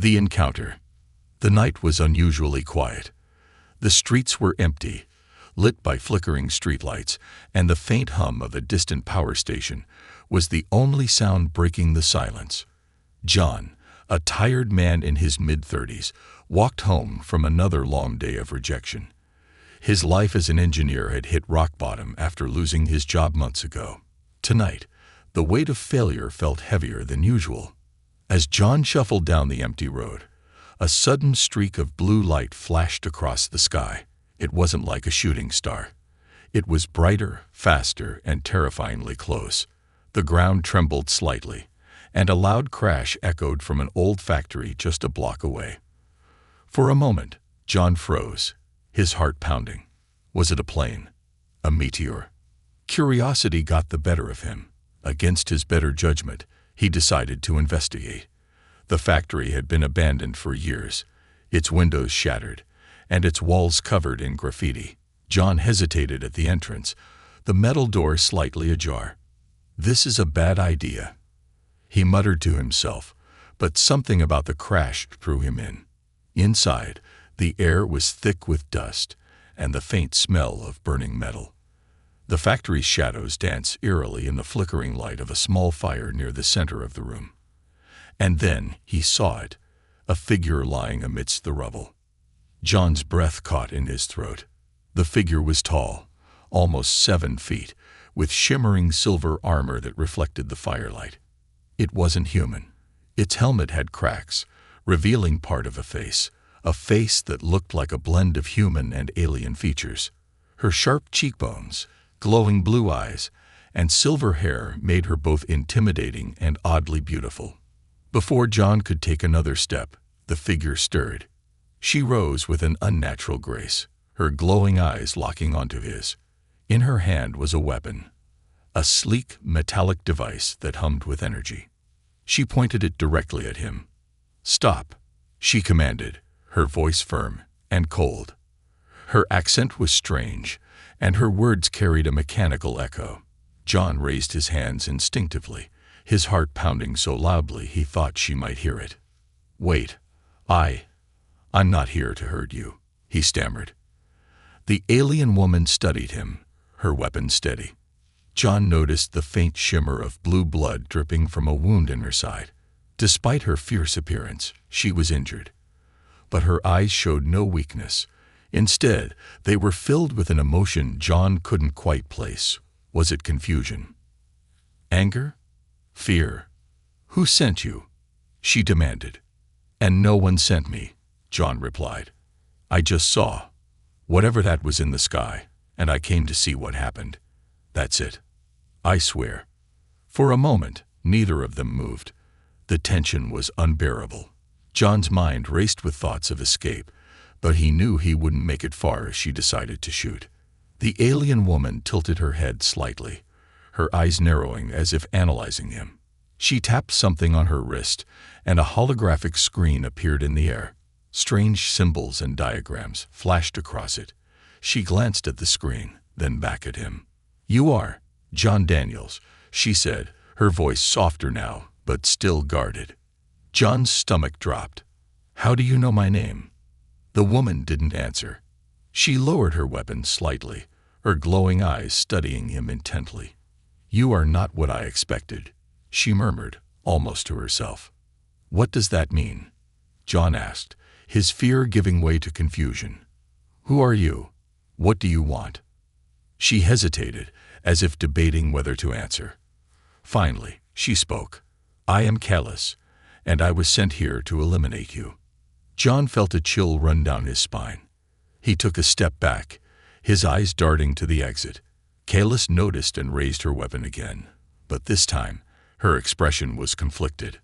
The encounter. The night was unusually quiet. The streets were empty, lit by flickering streetlights, and the faint hum of a distant power station was the only sound breaking the silence. John, a tired man in his mid-30s, walked home from another long day of rejection. His life as an engineer had hit rock bottom after losing his job months ago. Tonight, the weight of failure felt heavier than usual. As John shuffled down the empty road, a sudden streak of blue light flashed across the sky. It wasn't like a shooting star. It was brighter, faster, and terrifyingly close. The ground trembled slightly, and a loud crash echoed from an old factory just a block away. For a moment, John froze, his heart pounding. Was it a plane? A meteor? Curiosity got the better of him. Against his better judgment, he decided to investigate. The factory had been abandoned for years, its windows shattered, and its walls covered in graffiti. John hesitated at the entrance, the metal door slightly ajar. "This is a bad idea," he muttered to himself, but something about the crash drew him in. Inside, the air was thick with dust and the faint smell of burning metal. The factory's shadows danced eerily in the flickering light of a small fire near the center of the room. And then he saw it, a figure lying amidst the rubble. John's breath caught in his throat. The figure was tall, almost 7 feet, with shimmering silver armor that reflected the firelight. It wasn't human. Its helmet had cracks, revealing part of a face that looked like a blend of human and alien features. Her sharp cheekbones, glowing blue eyes, and silver hair made her both intimidating and oddly beautiful. Before John could take another step, the figure stirred. She rose with an unnatural grace, her glowing eyes locking onto his. In her hand was a weapon, a sleek, metallic device that hummed with energy. She pointed it directly at him. "Stop," she commanded, her voice firm and cold. Her accent was strange, and her words carried a mechanical echo. John raised his hands instinctively, his heart pounding so loudly he thought she might hear it. "Wait, I'm not here to hurt you," he stammered. The alien woman studied him, her weapon steady. John noticed the faint shimmer of blue blood dripping from a wound in her side. Despite her fierce appearance, she was injured. But her eyes showed no weakness. Instead, they were filled with an emotion John couldn't quite place. Was it confusion? Anger? Fear? "Who sent you?" she demanded. "And no one sent me," John replied. "I just saw whatever that was in the sky, and I came to see what happened. That's it. I swear." For a moment, neither of them moved. The tension was unbearable. John's mind raced with thoughts of escape, but he knew he wouldn't make it far if she decided to shoot. The alien woman tilted her head slightly, her eyes narrowing as if analyzing him. She tapped something on her wrist, and a holographic screen appeared in the air. Strange symbols and diagrams flashed across it. She glanced at the screen, then back at him. "You are John Daniels," she said, her voice softer now, but still guarded. John's stomach dropped. "How do you know my name?" The woman didn't answer. She lowered her weapon slightly, her glowing eyes studying him intently. "You are not what I expected," she murmured, almost to herself. "What does that mean?" John asked, his fear giving way to confusion. "Who are you? What do you want?" She hesitated, as if debating whether to answer. Finally, she spoke. "I am Callus, and I was sent here to eliminate you." John felt a chill run down his spine. He took a step back, his eyes darting to the exit. Callus noticed and raised her weapon again, but this time, her expression was conflicted.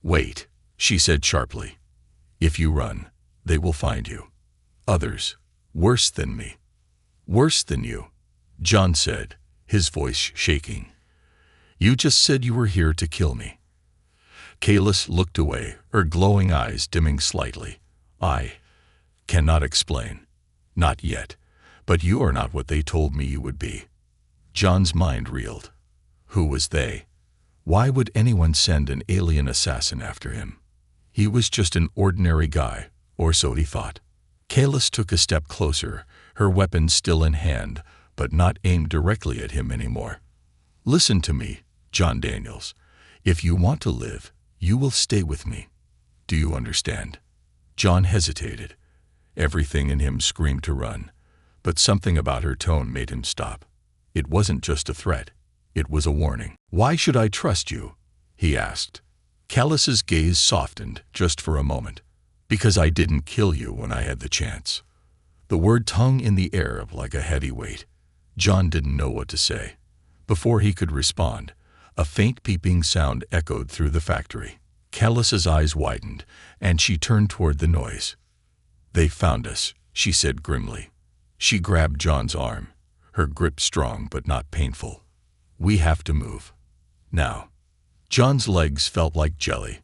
"Wait," she said sharply. "If you run, they will find you. Others, worse than me." "Worse than you," John said, his voice shaking. "You just said you were here to kill me." Callus looked away, her glowing eyes dimming slightly. "I cannot explain. Not yet. But you are not what they told me you would be." John's mind reeled. Who was they? Why would anyone send an alien assassin after him? He was just an ordinary guy, or so he thought. Kalis took a step closer, her weapon still in hand, but not aimed directly at him anymore. "Listen to me, John Daniels. If you want to live, you will stay with me. Do you understand?" John hesitated. Everything in him screamed to run, but something about her tone made him stop. It wasn't just a threat. It was a warning. "Why should I trust you?" he asked. Kalis's gaze softened just for a moment. "Because I didn't kill you when I had the chance." The word hung in the air like a heavy weight. John didn't know what to say. Before he could respond, a faint peeping sound echoed through the factory. Kalis's eyes widened, and she turned toward the noise. "They found us," she said grimly. She grabbed John's arm, her grip strong but not painful. "We have to move. Now." John's legs felt like jelly,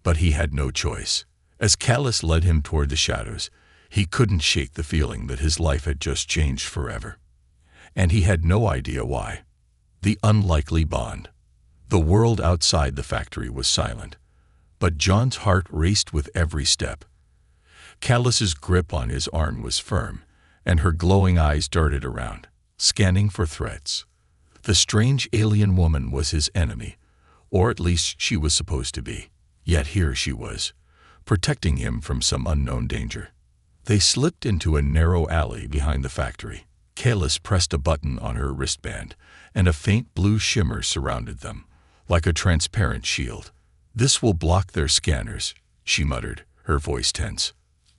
but he had no choice. As Kalis led him toward the shadows, he couldn't shake the feeling that his life had just changed forever. And he had no idea why. The unlikely bond. The world outside the factory was silent, but John's heart raced with every step. Kalis's grip on his arm was firm, and her glowing eyes darted around, scanning for threats. The strange alien woman was his enemy, or at least she was supposed to be. Yet here she was, protecting him from some unknown danger. They slipped into a narrow alley behind the factory. Kalis pressed a button on her wristband, and a faint blue shimmer surrounded them, like a transparent shield. "This will block their scanners," she muttered, her voice tense.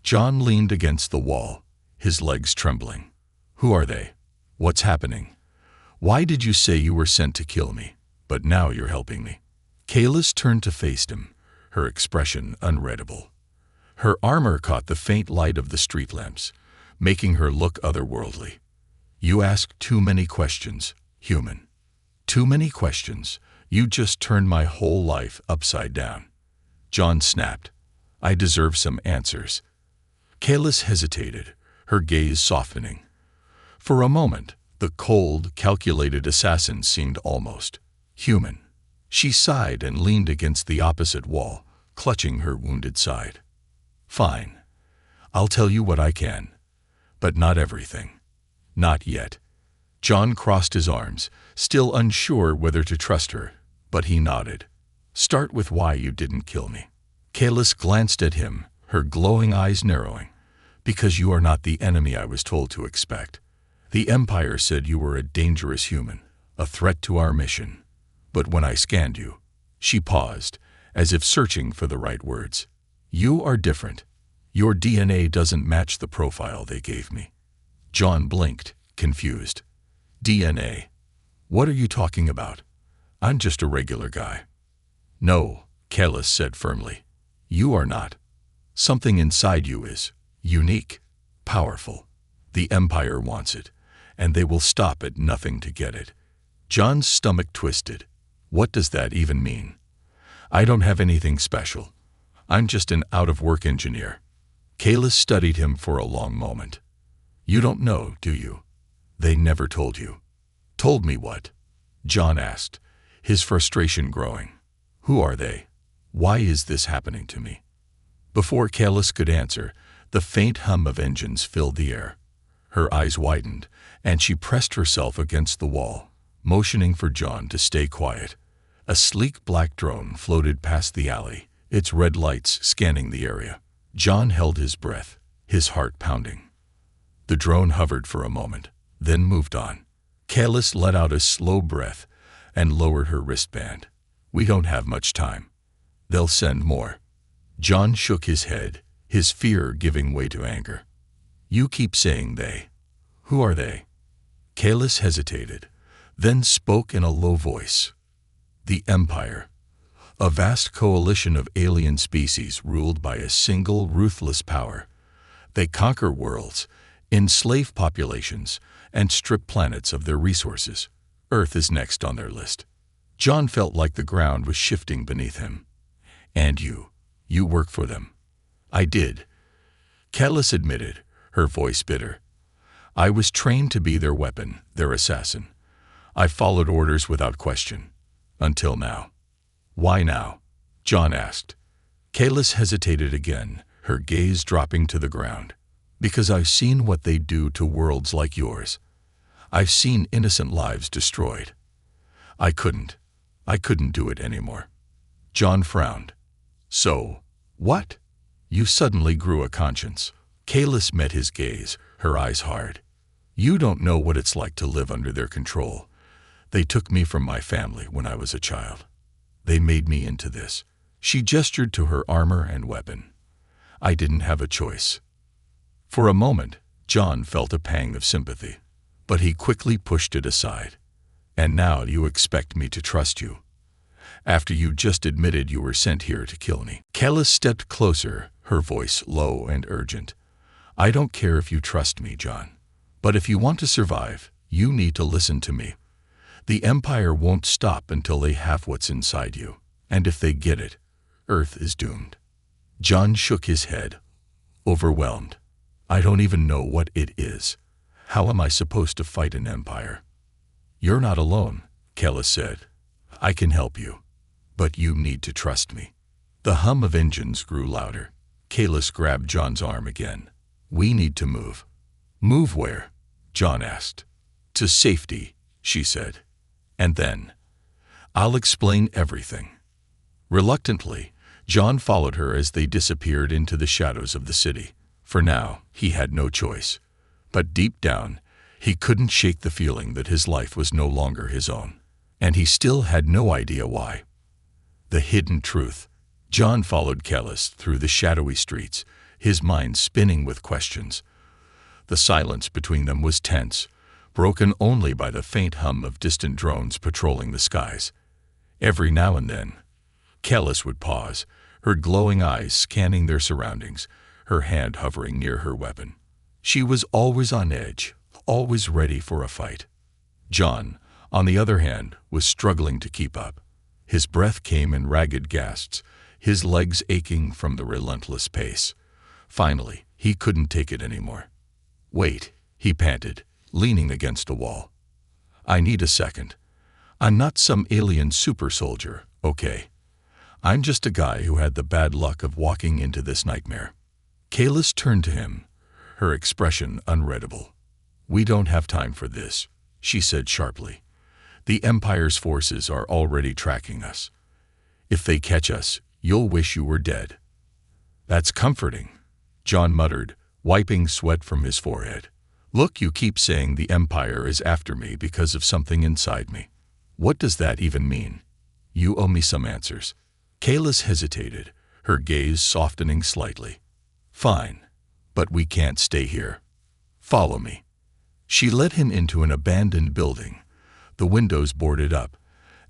John leaned against the wall, his legs trembling. "Who are they? What's happening? Why did you say you were sent to kill me, but now you're helping me?" Kalis turned to face him, her expression unreadable. Her armor caught the faint light of the street lamps, making her look otherworldly. "You ask too many questions, human. Too many questions. You just turned my whole life upside down." John snapped. "I deserve some answers." Kalis hesitated, her gaze softening. For a moment, the cold, calculated assassin seemed almost human. She sighed and leaned against the opposite wall, clutching her wounded side. "Fine. I'll tell you what I can. But not everything. Not yet." John crossed his arms, still unsure whether to trust her, but he nodded. "Start with why you didn't kill me." Kalis glanced at him, her glowing eyes narrowing. "Because you are not the enemy I was told to expect. The Empire said you were a dangerous human, a threat to our mission. But when I scanned you," she paused, as if searching for the right words. "You are different. Your DNA doesn't match the profile they gave me." John blinked, confused. "DNA? What are you talking about? I'm just a regular guy." "No," Kalis said firmly. "You are not. Something inside you is unique, powerful. The Empire wants it, and they will stop at nothing to get it." John's stomach twisted. What does that even mean? "I don't have anything special. I'm just an out-of-work engineer." Kalis studied him for a long moment. "You don't know, do you? They never told you." "Told me what?" John asked, his frustration growing. "Who are they? Why is this happening to me?" Before Kalis could answer, the faint hum of engines filled the air. Her eyes widened, and she pressed herself against the wall, motioning for John to stay quiet. A sleek black drone floated past the alley, its red lights scanning the area. John held his breath, his heart pounding. The drone hovered for a moment, then moved on. Kalis let out a slow breath and lowered her wristband. "We don't have much time. They'll send more." John shook his head, his fear giving way to anger. "You keep saying they. Who are they?" Kalis hesitated, then spoke in a low voice. "The Empire. A vast coalition of alien species ruled by a single ruthless power. They conquer worlds, enslave populations, and strip planets of their resources. Earth is next on their list." John felt like the ground was shifting beneath him. "And you work for them." "I did," Kalis admitted, her voice bitter. "I was trained to be their weapon, their assassin. I followed orders without question. Until now." "Why now?" John asked. Kalis hesitated again, her gaze dropping to the ground. Because I've seen what they do to worlds like yours. I've seen innocent lives destroyed. I couldn't do it anymore. John frowned. So, what? You suddenly grew a conscience. Kalis met his gaze, her eyes hard. You don't know what it's like to live under their control. They took me from my family when I was a child. They made me into this. She gestured to her armor and weapon. I didn't have a choice. For a moment, John felt a pang of sympathy, but he quickly pushed it aside. And now you expect me to trust you? After you just admitted you were sent here to kill me. Kalis stepped closer, her voice low and urgent. I don't care if you trust me, John. But if you want to survive, you need to listen to me. The Empire won't stop until they have what's inside you. And if they get it, Earth is doomed. John shook his head, overwhelmed. I don't even know what it is. How am I supposed to fight an empire? You're not alone, Kalis said. I can help you. But you need to trust me. The hum of engines grew louder. Kalis grabbed John's arm again. We need to move. Move where? John asked. To safety, she said. And then, I'll explain everything. Reluctantly, John followed her as they disappeared into the shadows of the city. For now, he had no choice. But deep down, he couldn't shake the feeling that his life was no longer his own. And he still had no idea why. The hidden truth. John followed Kalis through the shadowy streets, his mind spinning with questions. The silence between them was tense, broken only by the faint hum of distant drones patrolling the skies. Every now and then, Kalis would pause, her glowing eyes scanning their surroundings, her hand hovering near her weapon. She was always on edge, always ready for a fight. John, on the other hand, was struggling to keep up. His breath came in ragged gasps, his legs aching from the relentless pace. Finally, he couldn't take it anymore. Wait, he panted, leaning against a wall. I need a second. I'm not some alien super soldier, okay? I'm just a guy who had the bad luck of walking into this nightmare. Kalis turned to him, her expression unreadable. We don't have time for this, she said sharply. The Empire's forces are already tracking us. If they catch us, you'll wish you were dead. That's comforting, John muttered, wiping sweat from his forehead. Look, you keep saying the Empire is after me because of something inside me. What does that even mean? You owe me some answers. Kalis hesitated, her gaze softening slightly. Fine, but we can't stay here. Follow me. She led him into an abandoned building, the windows boarded up,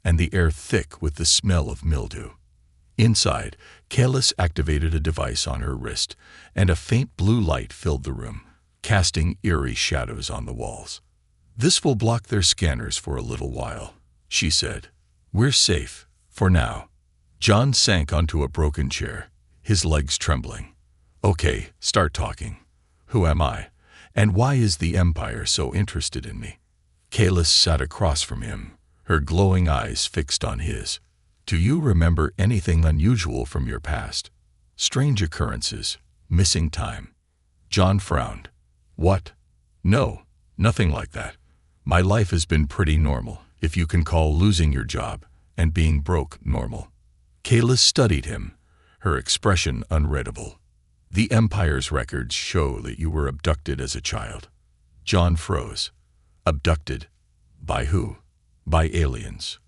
and the air thick with the smell of mildew. Inside, Kalis activated a device on her wrist, and a faint blue light filled the room, casting eerie shadows on the walls. This will block their scanners for a little while, she said. We're safe, for now. John sank onto a broken chair, his legs trembling. Okay, start talking. Who am I? And why is the Empire so interested in me? Kalis sat across from him, her glowing eyes fixed on his. Do you remember anything unusual from your past? Strange occurrences, missing time? John frowned. What? No, nothing like that. My life has been pretty normal, if you can call losing your job and being broke normal. Kalis studied him, her expression unreadable. The Empire's records show that you were abducted as a child. John froze. Abducted? By who? By aliens.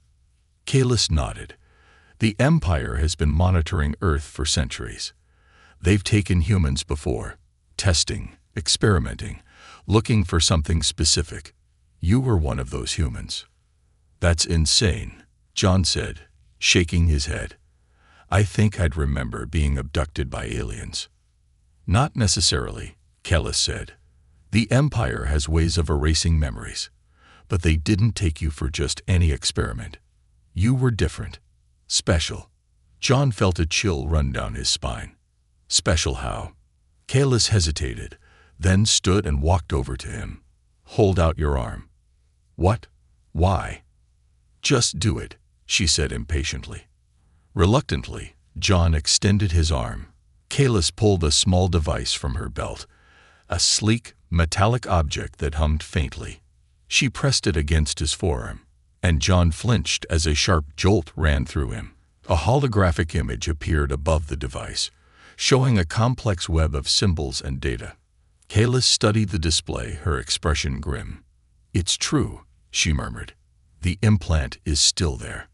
Kalis nodded. The Empire has been monitoring Earth for centuries. They've taken humans before, testing, experimenting, looking for something specific. You were one of those humans. That's insane, John said, shaking his head. I think I'd remember being abducted by aliens. Not necessarily, Kalis said. The Empire has ways of erasing memories, but they didn't take you for just any experiment. You were different, special. John felt a chill run down his spine. Special how? Kalis hesitated, then stood and walked over to him. Hold out your arm. What? Why? Just do it, she said impatiently. Reluctantly, John extended his arm. Kalis pulled a small device from her belt, a sleek, metallic object that hummed faintly. She pressed it against his forearm, and John flinched as a sharp jolt ran through him. A holographic image appeared above the device, showing a complex web of symbols and data. Kalis studied the display, her expression grim. "It's true," she murmured. "The implant is still there."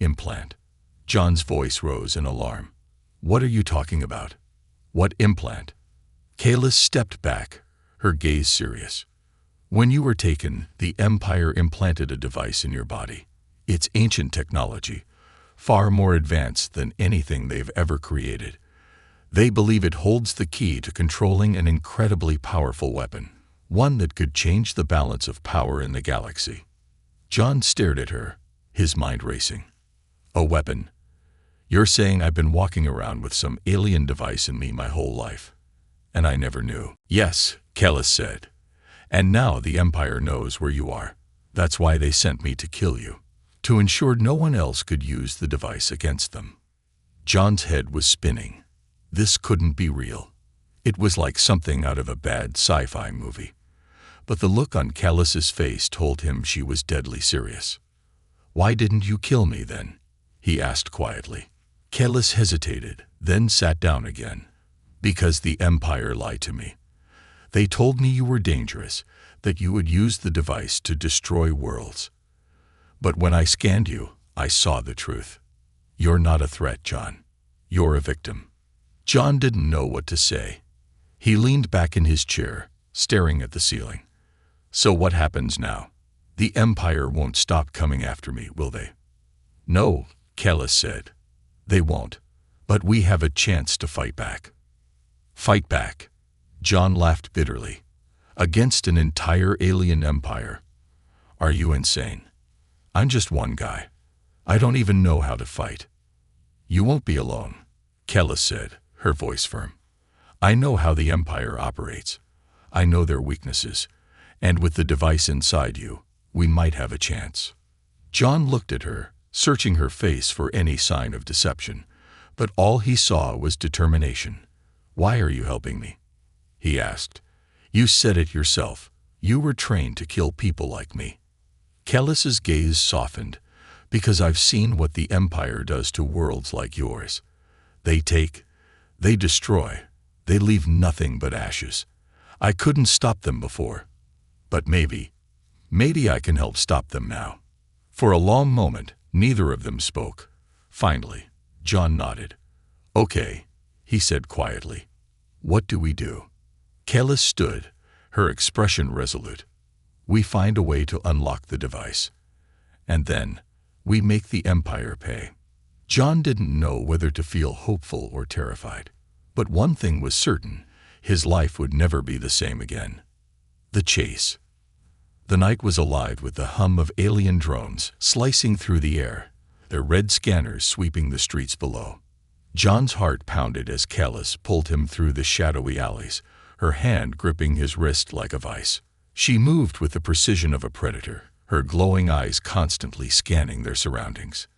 "Implant?" John's voice rose in alarm. "What are you talking about? What implant?" Kalis stepped back, her gaze serious. "When you were taken, the Empire implanted a device in your body. It's ancient technology, far more advanced than anything they've ever created. They believe it holds the key to controlling an incredibly powerful weapon, one that could change the balance of power in the galaxy." John stared at her, his mind racing. "A weapon? You're saying I've been walking around with some alien device in me my whole life, and I never knew?" "Yes," Kalis said. "And now the Empire knows where you are. That's why they sent me to kill you, to ensure no one else could use the device against them." John's head was spinning. This couldn't be real. It was like something out of a bad sci-fi movie. But the look on Kalis's face told him she was deadly serious. "Why didn't you kill me then?" he asked quietly. Kalis hesitated, then sat down again. "Because the Empire lied to me. They told me you were dangerous, that you would use the device to destroy worlds. But when I scanned you, I saw the truth. You're not a threat, John. You're a victim." John didn't know what to say. He leaned back in his chair, staring at the ceiling. "So what happens now? The Empire won't stop coming after me, will they?" "No," Kalis said. "They won't. But we have a chance to fight back." "Fight back?" John laughed bitterly. "Against an entire alien empire? Are you insane? I'm just one guy. I don't even know how to fight." "You won't be alone," Kalis said, her voice firm. "I know how the Empire operates. I know their weaknesses, and with the device inside you, we might have a chance." John looked at her, searching her face for any sign of deception, but all he saw was determination. "Why are you helping me?" he asked. "You said it yourself. You were trained to kill people like me." Kalis's gaze softened. "Because I've seen what the Empire does to worlds like yours. They take, they destroy, they leave nothing but ashes. I couldn't stop them before. But maybe I can help stop them now." For a long moment, neither of them spoke. Finally, John nodded. "Okay," he said quietly. "What do we do?" Kalis stood, her expression resolute. "We find a way to unlock the device. And then, we make the Empire pay." John didn't know whether to feel hopeful or terrified. But one thing was certain, his life would never be the same again. The chase. The night was alive with the hum of alien drones slicing through the air, their red scanners sweeping the streets below. John's heart pounded as Kalis pulled him through the shadowy alleys, her hand gripping his wrist like a vice. She moved with the precision of a predator, her glowing eyes constantly scanning their surroundings.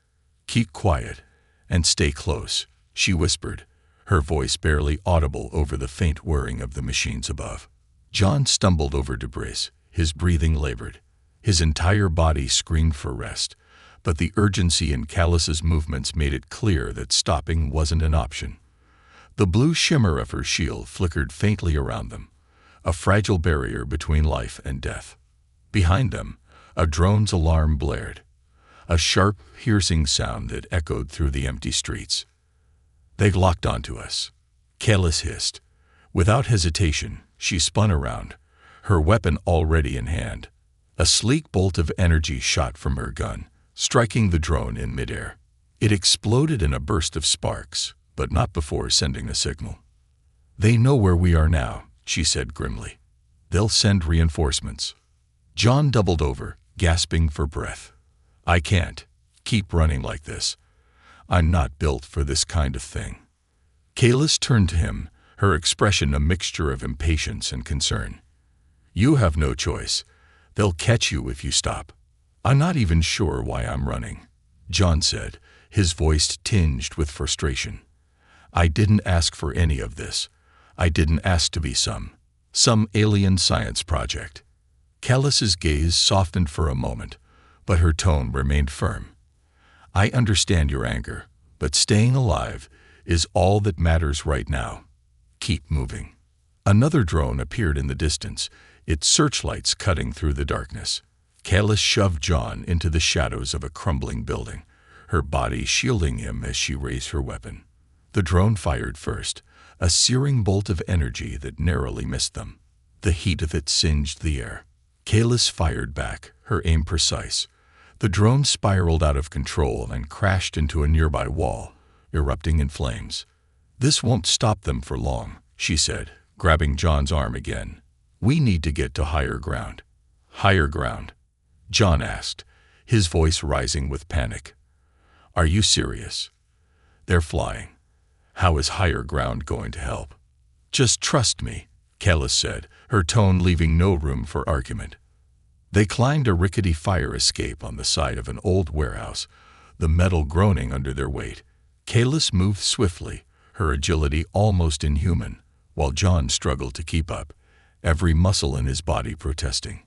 "Keep quiet and stay close," she whispered, her voice barely audible over the faint whirring of the machines above. John stumbled over debris, his breathing labored. His entire body screamed for rest, but the urgency in Kalis's movements made it clear that stopping wasn't an option. The blue shimmer of her shield flickered faintly around them, a fragile barrier between life and death. Behind them, a drone's alarm blared, a sharp, piercing sound that echoed through the empty streets. "They've locked onto us," Kalis hissed. Without hesitation, she spun around, her weapon already in hand. A sleek bolt of energy shot from her gun, striking the drone in midair. It exploded in a burst of sparks, but not before sending a signal. "They know where we are now," she said grimly. "They'll send reinforcements." John doubled over, gasping for breath. "I can't keep running like this. I'm not built for this kind of thing." Kalis turned to him, her expression a mixture of impatience and concern. "You have no choice. They'll catch you if you stop." "I'm not even sure why I'm running," John said, his voice tinged with frustration. "I didn't ask for any of this. I didn't ask to be some alien science project." Callus's gaze softened for a moment, but her tone remained firm. "I understand your anger, but staying alive is all that matters right now. Keep moving." Another drone appeared in the distance, its searchlights cutting through the darkness. Callus shoved John into the shadows of a crumbling building, her body shielding him as she raised her weapon. The drone fired first, a searing bolt of energy that narrowly missed them. The heat of it singed the air. Callus fired back, her aim precise. The drone spiraled out of control and crashed into a nearby wall, erupting in flames. "This won't stop them for long," she said, grabbing John's arm again. "We need to get to higher ground." "Higher ground?" John asked, his voice rising with panic. "Are you serious? They're flying. How is higher ground going to help?" "Just trust me," Callus said, her tone leaving no room for argument. They climbed a rickety fire escape on the side of an old warehouse, the metal groaning under their weight. Callus moved swiftly, her agility almost inhuman, while John struggled to keep up, every muscle in his body protesting.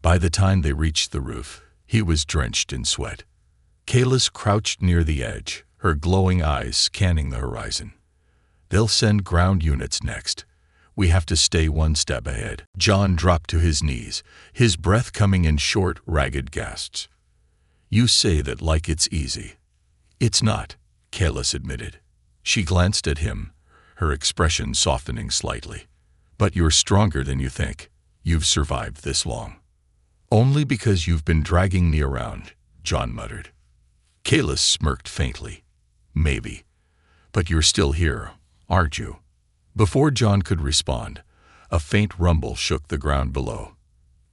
By the time they reached the roof, he was drenched in sweat. Callus crouched near the edge, her glowing eyes scanning the horizon. "They'll send ground units next. We have to stay one step ahead." John dropped to his knees, his breath coming in short, ragged gasps. "You say that like it's easy." "It's not," Callus admitted. She glanced at him, her expression softening slightly. "But you're stronger than you think. You've survived this long." "Only because you've been dragging me around," John muttered. Callus smirked faintly. "Maybe. But you're still here, aren't you?" Before John could respond, a faint rumble shook the ground below.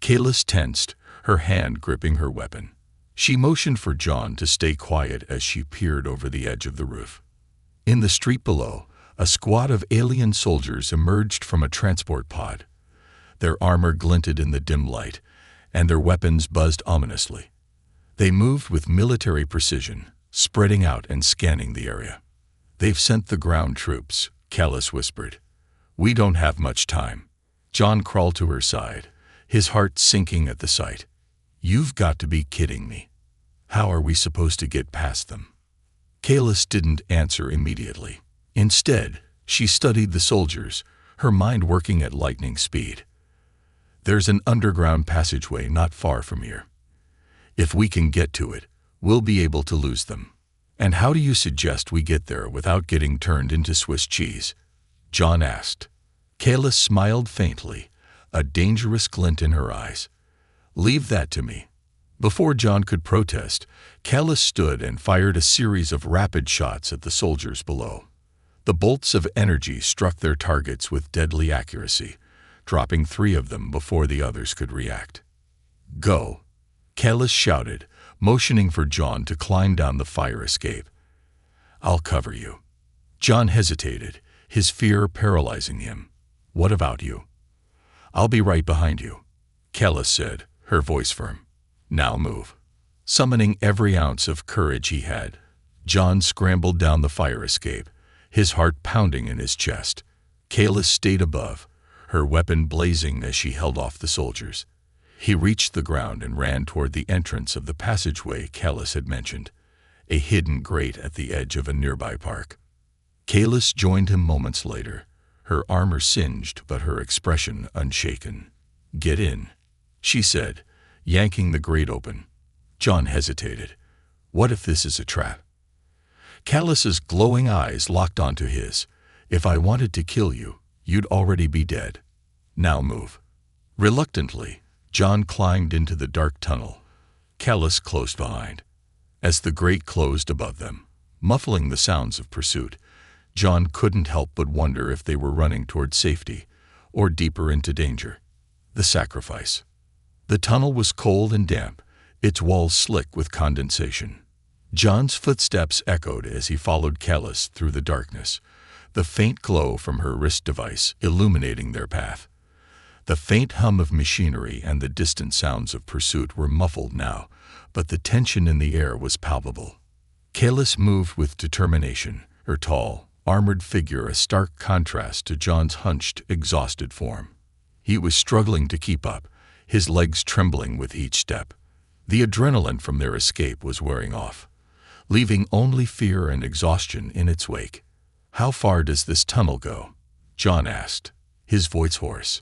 Callus tensed, her hand gripping her weapon. She motioned for John to stay quiet as she peered over the edge of the roof. In the street below, a squad of alien soldiers emerged from a transport pod. Their armor glinted in the dim light, and their weapons buzzed ominously. They moved with military precision, spreading out and scanning the area. "They've sent the ground troops," Callus whispered. "We don't have much time." John crawled to her side, his heart sinking at the sight. "You've got to be kidding me. How are we supposed to get past them?" Callus didn't answer immediately. Instead, she studied the soldiers, her mind working at lightning speed. "There's an underground passageway not far from here. If we can get to it, we'll be able to lose them." "And how do you suggest we get there without getting turned into Swiss cheese?" John asked. Callus smiled faintly, a dangerous glint in her eyes. "Leave that to me." Before John could protest, Callus stood and fired a series of rapid shots at the soldiers below. The bolts of energy struck their targets with deadly accuracy, dropping 3 of them before the others could react. "Go," Callus shouted, motioning for John to climb down the fire escape. "I'll cover you." John hesitated, his fear paralyzing him. "What about you?" "I'll be right behind you," Callus said, her voice firm. "Now move." Summoning every ounce of courage he had, John scrambled down the fire escape, his heart pounding in his chest. Callus stayed above, her weapon blazing as she held off the soldiers. He reached the ground and ran toward the entrance of the passageway Callus had mentioned, a hidden grate at the edge of a nearby park. Callus joined him moments later, her armor singed but her expression unshaken. "Get in," she said, yanking the grate open. John hesitated. What if this is a trap? Callus's glowing eyes locked onto his. "If I wanted to kill you, you'd already be dead. Now move." Reluctantly, John climbed into the dark tunnel, Callus close behind. As the grate closed above them, muffling the sounds of pursuit, John couldn't help but wonder if they were running toward safety or deeper into danger. The sacrifice. The tunnel was cold and damp, its walls slick with condensation. John's footsteps echoed as he followed Callus through the darkness, the faint glow from her wrist device illuminating their path. The faint hum of machinery and the distant sounds of pursuit were muffled now, but the tension in the air was palpable. Kalis moved with determination, her tall, armored figure a stark contrast to John's hunched, exhausted form. He was struggling to keep up, his legs trembling with each step. The adrenaline from their escape was wearing off, leaving only fear and exhaustion in its wake. "How far does this tunnel go?" John asked, his voice hoarse.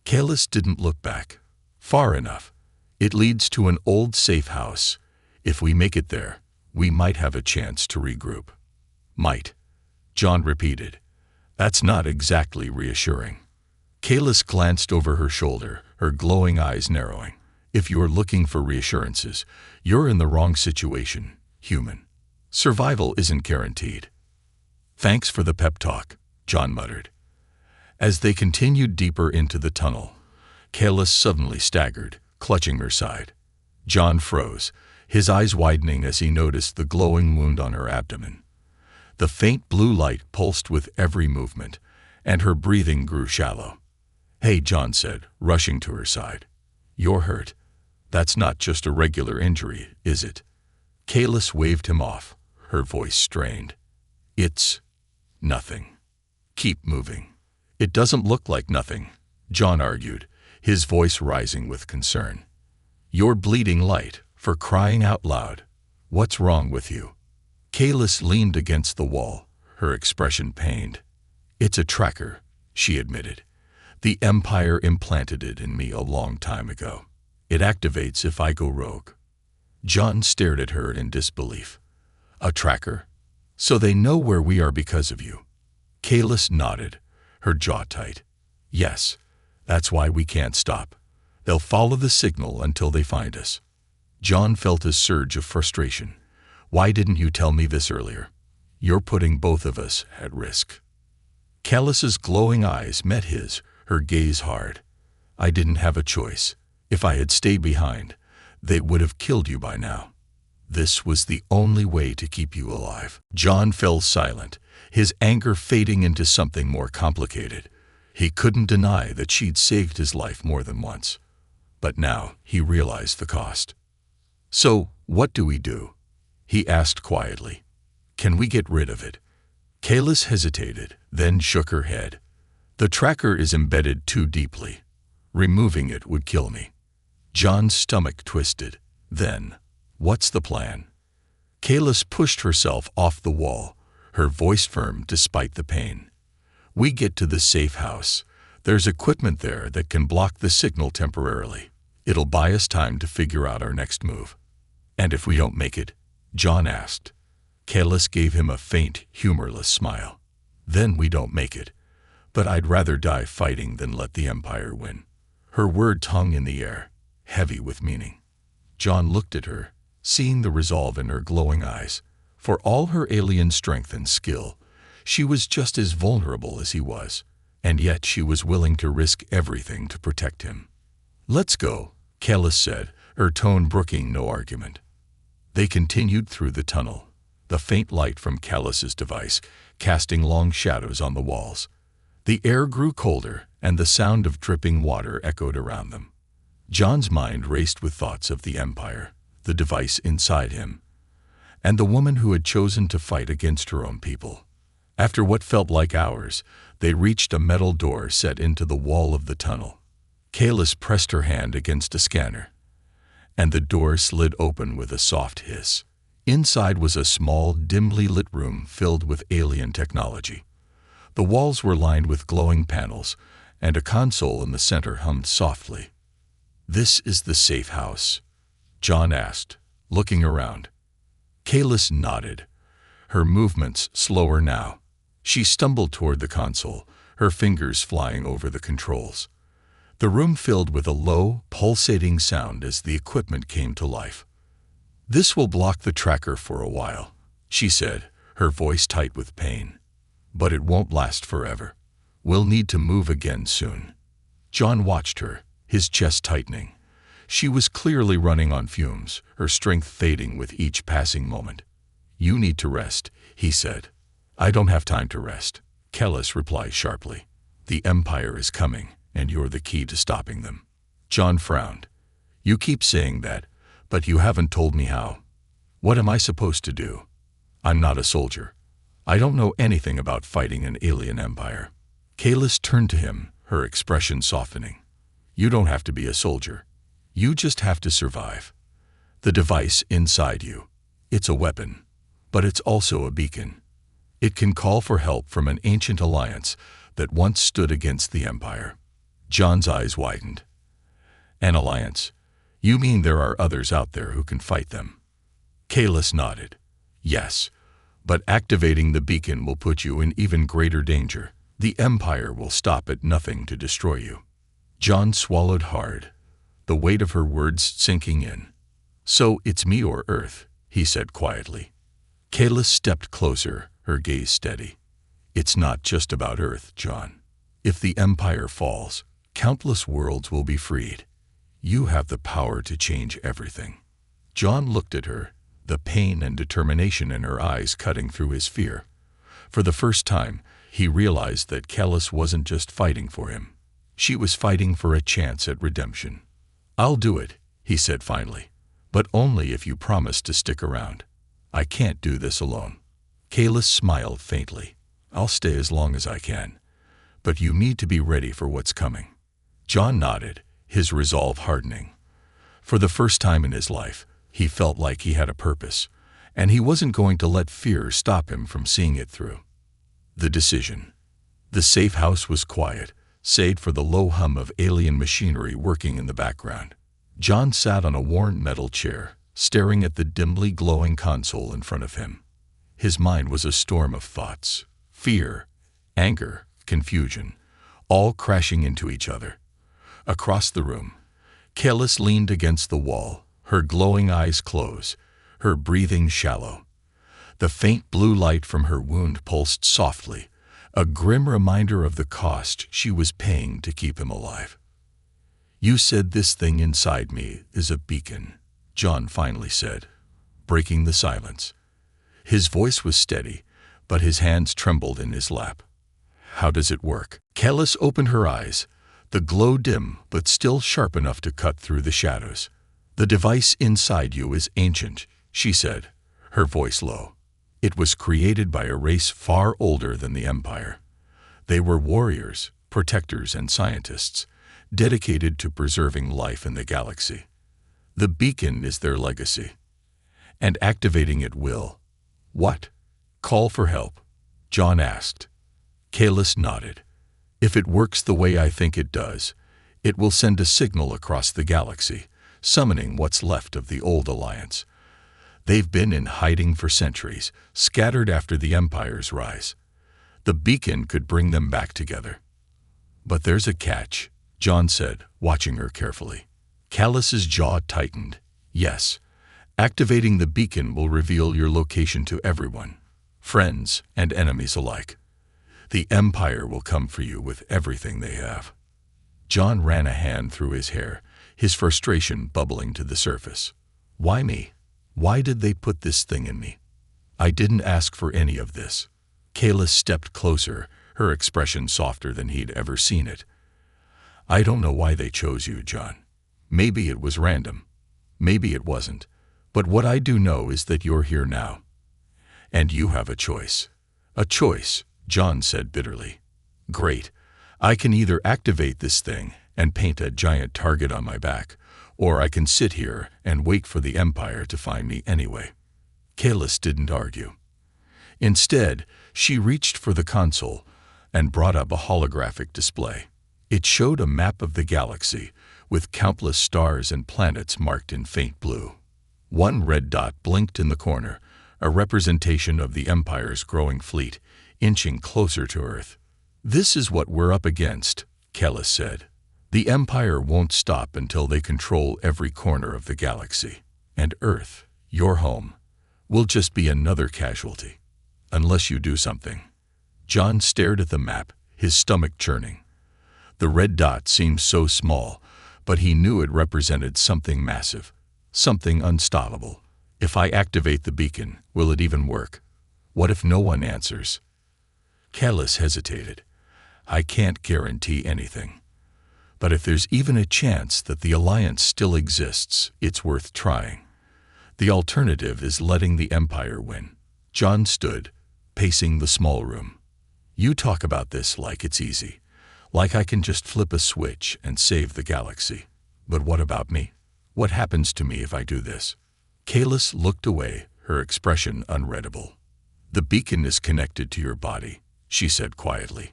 Kalis didn't look back. "Far enough. It leads to an old safe house. If we make it there, we might have a chance to regroup." "Might," John repeated. "That's not exactly reassuring." Kalis glanced over her shoulder, her glowing eyes narrowing. "If you're looking for reassurances, you're in the wrong situation, human. Survival isn't guaranteed." "Thanks for the pep talk," John muttered. As they continued deeper into the tunnel, Kalis suddenly staggered, clutching her side. John froze, his eyes widening as he noticed the glowing wound on her abdomen. The faint blue light pulsed with every movement, and her breathing grew shallow. "Hey," John said, rushing to her side. "You're hurt. That's not just a regular injury, is it?" Kalis waved him off, her voice strained. "It's nothing. Keep moving." "It doesn't look like nothing," John argued, his voice rising with concern. "You're bleeding light, for crying out loud. What's wrong with you?" Kalis leaned against the wall, her expression pained. "It's a tracker," she admitted. "The Empire implanted it in me a long time ago. It activates if I go rogue." John stared at her in disbelief. "A tracker? So they know where we are because of you?" Kalis nodded, her jaw tight. "Yes, that's why we can't stop. They'll follow the signal until they find us." John felt a surge of frustration. "Why didn't you tell me this earlier? You're putting both of us at risk." Kalis's glowing eyes met his, her gaze hard. "I didn't have a choice. If I had stayed behind, they would have killed you by now. This was the only way to keep you alive." John fell silent, his anger fading into something more complicated. He couldn't deny that she'd saved his life more than once. But now he realized the cost. "So, what do we do?" he asked quietly. "Can we get rid of it?" Kalis hesitated, then shook her head. "The tracker is embedded too deeply. Removing it would kill me." John's stomach twisted. "Then, what's the plan?" Kalis pushed herself off the wall, her voice firm despite the pain. "We get to the safe house. There's equipment there that can block the signal temporarily. It'll buy us time to figure out our next move." "And if we don't make it?" John asked. Kalis gave him a faint, humorless smile. "Then we don't make it. But I'd rather die fighting than let the Empire win." Her words hung in the air, heavy with meaning. John looked at her, seeing the resolve in her glowing eyes. For all her alien strength and skill, she was just as vulnerable as he was, and yet she was willing to risk everything to protect him. "Let's go," Kalis said, her tone brooking no argument. They continued through the tunnel, the faint light from Kalis's device casting long shadows on the walls. The air grew colder, and the sound of dripping water echoed around them. John's mind raced with thoughts of the Empire, the device inside him, and the woman who had chosen to fight against her own people. After what felt like hours, they reached a metal door set into the wall of the tunnel. Kalis pressed her hand against a scanner, and the door slid open with a soft hiss. Inside was a small, dimly lit room filled with alien technology. The walls were lined with glowing panels, and a console in the center hummed softly. "This is the safe house?" John asked, looking around. Kalis nodded, her movements slower now. She stumbled toward the console, her fingers flying over the controls. The room filled with a low, pulsating sound as the equipment came to life. "This will block the tracker for a while," she said, her voice tight with pain. "But it won't last forever. We'll need to move again soon." John watched her, his chest tightening. She was clearly running on fumes, her strength fading with each passing moment. "You need to rest," he said. "I don't have time to rest," Kalis replied sharply. "The Empire is coming, and you're the key to stopping them." John frowned. "You keep saying that, but you haven't told me how. What am I supposed to do?" I'm not a soldier. I don't know anything about fighting an alien empire. Kalis turned to him, her expression softening. You don't have to be a soldier. You just have to survive. The device inside you. It's a weapon, but it's also a beacon. It can call for help from an ancient alliance that once stood against the Empire. John's eyes widened. An alliance? You mean there are others out there who can fight them? Kalis nodded. Yes, but activating the beacon will put you in even greater danger. The Empire will stop at nothing to destroy you. John swallowed hard, the weight of her words sinking in. So it's me or Earth, he said quietly. Kalis stepped closer, her gaze steady. It's not just about Earth, John. If the Empire falls, countless worlds will be freed. You have the power to change everything. John looked at her, the pain and determination in her eyes cutting through his fear. For the first time, he realized that Kalis wasn't just fighting for him. She was fighting for a chance at redemption. I'll do it, he said finally, but only if you promise to stick around. I can't do this alone. Kalis smiled faintly. I'll stay as long as I can, but you need to be ready for what's coming. John nodded, his resolve hardening. For the first time in his life, he felt like he had a purpose, and he wasn't going to let fear stop him from seeing it through. The decision. The safe house was quiet, save for the low hum of alien machinery working in the background. John sat on a worn metal chair, staring at the dimly glowing console in front of him. His mind was a storm of thoughts, fear, anger, confusion, all crashing into each other. Across the room, Kalis leaned against the wall, her glowing eyes closed, her breathing shallow. The faint blue light from her wound pulsed softly, a grim reminder of the cost she was paying to keep him alive. You said this thing inside me is a beacon, John finally said, breaking the silence. His voice was steady, but his hands trembled in his lap. How does it work? Kalis opened her eyes, the glow dim but still sharp enough to cut through the shadows. The device inside you is ancient, she said, her voice low. It was created by a race far older than the Empire. They were warriors, protectors, and scientists, dedicated to preserving life in the galaxy. The beacon is their legacy. And activating it will. What? Call for help? John asked. Kalis nodded. If it works the way I think it does, it will send a signal across the galaxy, summoning what's left of the old alliance. They've been in hiding for centuries, scattered after the Empire's rise. The beacon could bring them back together. But there's a catch, John said, watching her carefully. Kalis's jaw tightened. Yes, activating the beacon will reveal your location to everyone, friends and enemies alike. The Empire will come for you with everything they have. John ran a hand through his hair, his frustration bubbling to the surface. Why me? Why did they put this thing in me? I didn't ask for any of this. Kalis stepped closer, her expression softer than he'd ever seen it. I don't know why they chose you, John. Maybe it was random. Maybe it wasn't. But what I do know is that you're here now. And you have a choice. A choice, John said bitterly. Great. I can either activate this thing and paint a giant target on my back, or I can sit here and wait for the Empire to find me anyway. Kalis didn't argue. Instead, she reached for the console and brought up a holographic display. It showed a map of the galaxy, with countless stars and planets marked in faint blue. One red dot blinked in the corner, a representation of the Empire's growing fleet, inching closer to Earth. This is what we're up against, Kalis said. The Empire won't stop until they control every corner of the galaxy. And Earth, your home, will just be another casualty. Unless you do something. John stared at the map, his stomach churning. The red dot seemed so small, but he knew it represented something massive, something unstoppable. If I activate the beacon, will it even work? What if no one answers? Kalis hesitated. I can't guarantee anything. But if there's even a chance that the alliance still exists, it's worth trying. The alternative is letting the Empire win. John stood, pacing the small room. You talk about this like it's easy, like I can just flip a switch and save the galaxy. But what about me? What happens to me if I do this? Kalis looked away, her expression unreadable. The beacon is connected to your body, she said quietly.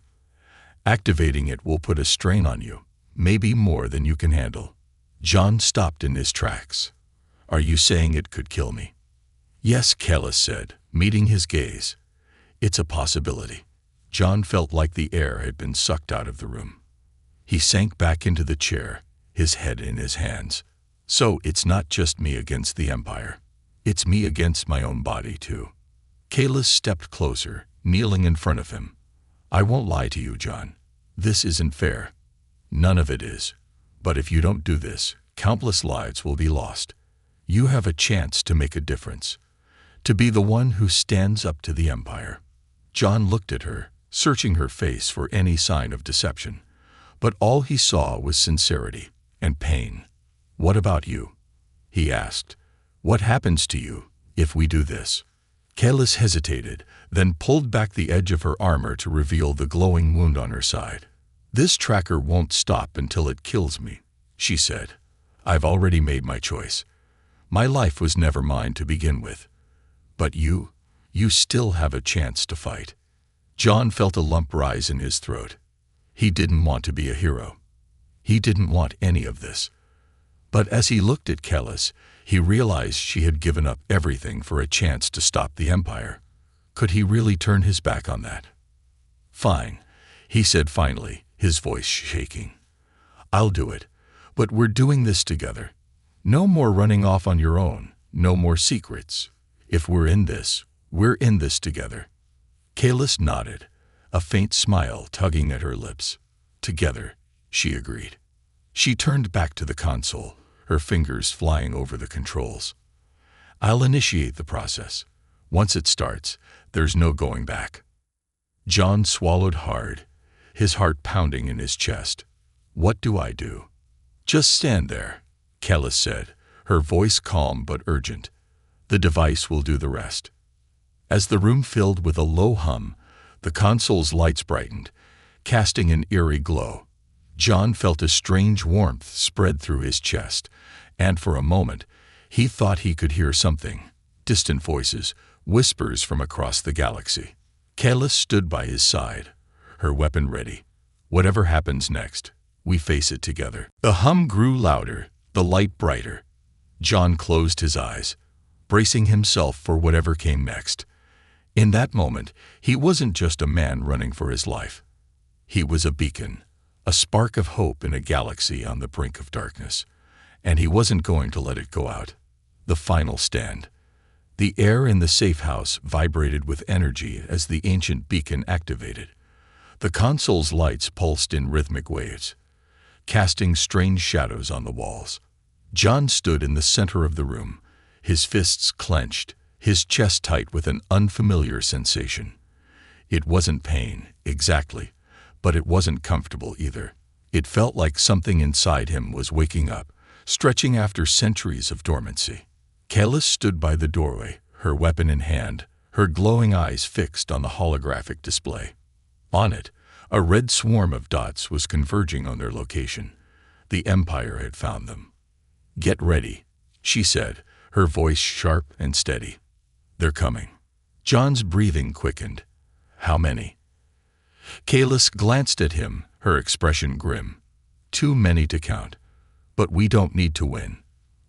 Activating it will put a strain on you, maybe more than you can handle. John stopped in his tracks. Are you saying it could kill me? Yes, Kalis said, meeting his gaze. It's a possibility. John felt like the air had been sucked out of the room. He sank back into the chair, his head in his hands. So it's not just me against the Empire. It's me against my own body, too. Kalis stepped closer, kneeling in front of him. I won't lie to you, John. This isn't fair. None of it is. But if you don't do this, countless lives will be lost. You have a chance to make a difference, to be the one who stands up to the Empire. John looked at her, searching her face for any sign of deception. But all he saw was sincerity and pain. What about you? He asked. What happens to you if we do this? Kalis hesitated, then pulled back the edge of her armor to reveal the glowing wound on her side. This tracker won't stop until it kills me, she said. I've already made my choice. My life was never mine to begin with. But you still have a chance to fight. John felt a lump rise in his throat. He didn't want to be a hero. He didn't want any of this. But as he looked at Kalis, he realized she had given up everything for a chance to stop the Empire. Could he really turn his back on that? Fine, he said finally, his voice shaking. I'll do it, but we're doing this together. No more running off on your own, no more secrets. If we're in this together. Kalis nodded, a faint smile tugging at her lips. Together, she agreed. She turned back to the console, her fingers flying over the controls. I'll initiate the process. Once it starts, there's no going back. John swallowed hard, his heart pounding in his chest. What do I do? Just stand there, Kalis said, her voice calm but urgent. The device will do the rest. As the room filled with a low hum, the console's lights brightened, casting an eerie glow. John felt a strange warmth spread through his chest, and for a moment, he thought he could hear something. Distant voices, whispers from across the galaxy. Kalis stood by his side, her weapon ready. Whatever happens next, we face it together. The hum grew louder, the light brighter. John closed his eyes, bracing himself for whatever came next. In that moment, he wasn't just a man running for his life. He was a beacon, a spark of hope in a galaxy on the brink of darkness, and he wasn't going to let it go out. The final stand. The air in the safe house vibrated with energy as the ancient beacon activated. The console's lights pulsed in rhythmic waves, casting strange shadows on the walls. John stood in the center of the room, his fists clenched, his chest tight with an unfamiliar sensation. It wasn't pain, exactly, but it wasn't comfortable either. It felt like something inside him was waking up, stretching after centuries of dormancy. Kalis stood by the doorway, her weapon in hand, her glowing eyes fixed on the holographic display. On it, a red swarm of dots was converging on their location. The Empire had found them. Get ready, she said, her voice sharp and steady. They're coming. John's breathing quickened. How many? Kalis glanced at him, her expression grim. Too many to count. But we don't need to win.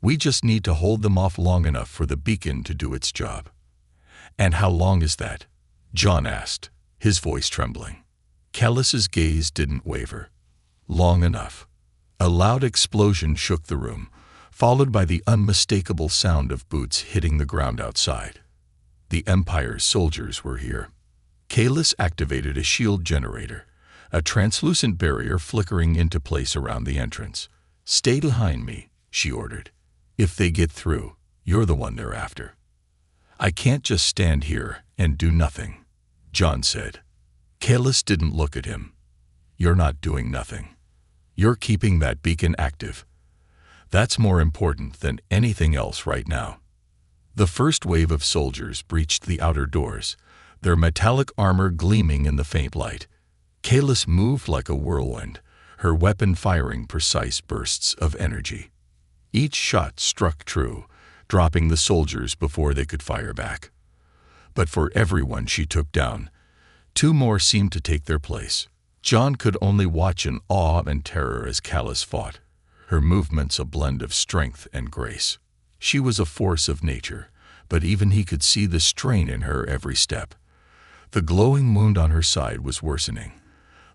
We just need to hold them off long enough for the beacon to do its job. And how long is that? John asked, his voice trembling. Kalis's gaze didn't waver. Long enough. A loud explosion shook the room, followed by the unmistakable sound of boots hitting the ground outside. The Empire's soldiers were here. Kalis activated a shield generator, a translucent barrier flickering into place around the entrance. Stay behind me, she ordered. If they get through, you're the one they're after. I can't just stand here and do nothing, John said. Kalis didn't look at him. You're not doing nothing. You're keeping that beacon active. That's more important than anything else right now. The first wave of soldiers breached the outer doors, their metallic armor gleaming in the faint light. Kalis moved like a whirlwind, her weapon firing precise bursts of energy. Each shot struck true, dropping the soldiers before they could fire back. But for everyone she took down, two more seemed to take their place. John could only watch in awe and terror as Kalis fought, her movements a blend of strength and grace. She was a force of nature, but even he could see the strain in her every step. The glowing wound on her side was worsening,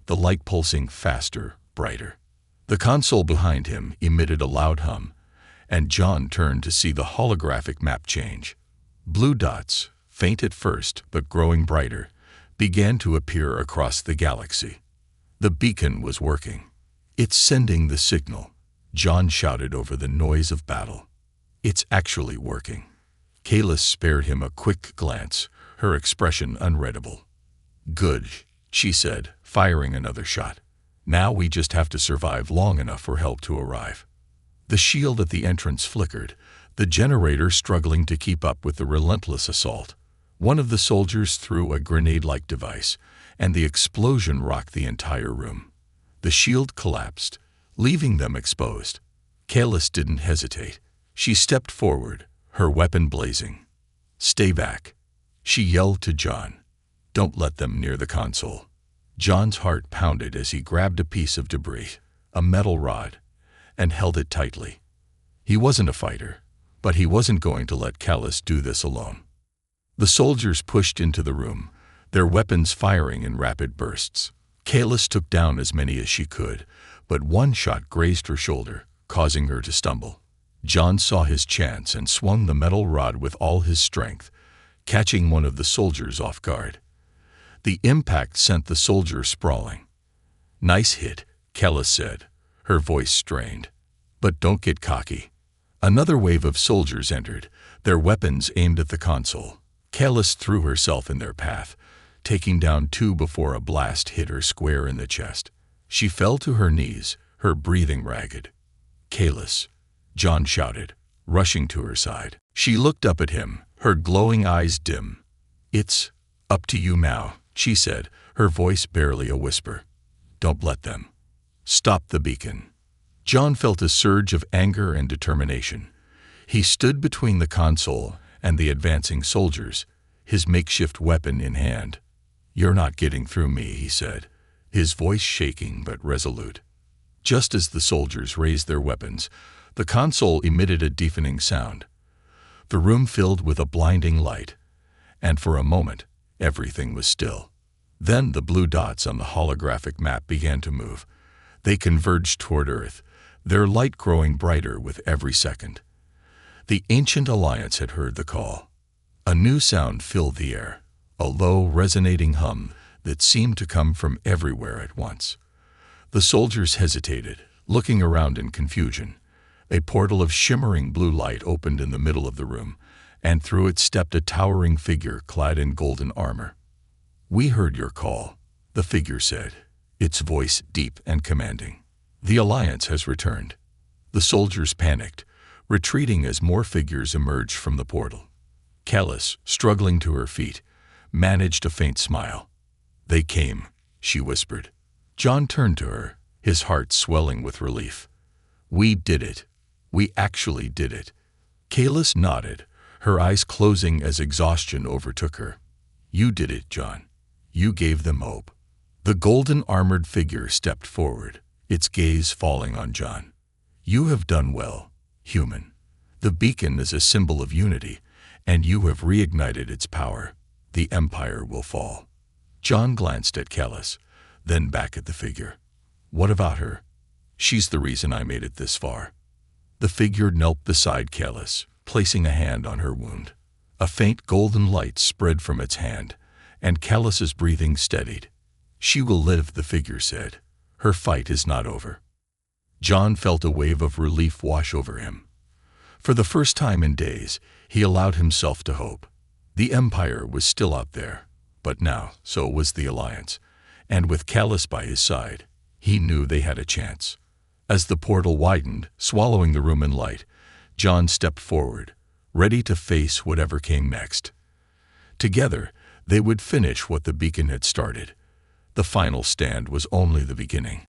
the light pulsing faster, brighter. The console behind him emitted a loud hum, and John turned to see the holographic map change. Blue dots, faint at first but growing brighter, began to appear across the galaxy. The beacon was working. "It's sending the signal," John shouted over the noise of battle. "It's actually working." Kalis spared him a quick glance, her expression unreadable. "Good," she said, firing another shot. "Now we just have to survive long enough for help to arrive." The shield at the entrance flickered, the generator struggling to keep up with the relentless assault. One of the soldiers threw a grenade-like device, and the explosion rocked the entire room. The shield collapsed, leaving them exposed. Kalis didn't hesitate. She stepped forward, her weapon blazing. "Stay back," she yelled to John. "Don't let them near the console." John's heart pounded as he grabbed a piece of debris, a metal rod, and held it tightly. He wasn't a fighter, but he wasn't going to let Kalis do this alone. The soldiers pushed into the room, their weapons firing in rapid bursts. Kalis took down as many as she could, but one shot grazed her shoulder, causing her to stumble. John saw his chance and swung the metal rod with all his strength, catching one of the soldiers off guard. The impact sent the soldier sprawling. "Nice hit," Kalis said, her voice strained. "But don't get cocky." Another wave of soldiers entered, their weapons aimed at the console. Kalis threw herself in their path, taking down two before a blast hit her square in the chest. She fell to her knees, her breathing ragged. "Kalis," John shouted, rushing to her side. She looked up at him, her glowing eyes dim. "It's up to you now," she said, her voice barely a whisper. "Don't let them. Stop the beacon." John felt a surge of anger and determination. He stood between the console and the advancing soldiers, his makeshift weapon in hand. "You're not getting through me," he said, his voice shaking but resolute. Just as the soldiers raised their weapons, the console emitted a deafening sound. The room filled with a blinding light, and for a moment, everything was still. Then the blue dots on the holographic map began to move. They converged toward Earth, their light growing brighter with every second. The ancient alliance had heard the call. A new sound filled the air, a low, resonating hum that seemed to come from everywhere at once. The soldiers hesitated, looking around in confusion. A portal of shimmering blue light opened in the middle of the room, and through it stepped a towering figure clad in golden armor. "We heard your call," the figure said, its voice deep and commanding. "The Alliance has returned." The soldiers panicked, retreating as more figures emerged from the portal. Kalis, struggling to her feet, managed a faint smile. "They came," she whispered. John turned to her, his heart swelling with relief. "We did it. We actually did it." Kalis nodded, her eyes closing as exhaustion overtook her. "You did it, John. You gave them hope." The golden armored figure stepped forward, its gaze falling on John. "You have done well, human. The beacon is a symbol of unity, and you have reignited its power. The Empire will fall." John glanced at Kalis, then back at the figure. "What about her? She's the reason I made it this far." The figure knelt beside Kalis, placing a hand on her wound. A faint golden light spread from its hand, and Kalis's breathing steadied. "She will live," the figure said. "Her fight is not over." John felt a wave of relief wash over him. For the first time in days, he allowed himself to hope. The Empire was still out there, but now so was the Alliance, and with Kalis by his side, he knew they had a chance. As the portal widened, swallowing the room in light, John stepped forward, ready to face whatever came next. Together, they would finish what the beacon had started. The final stand was only the beginning.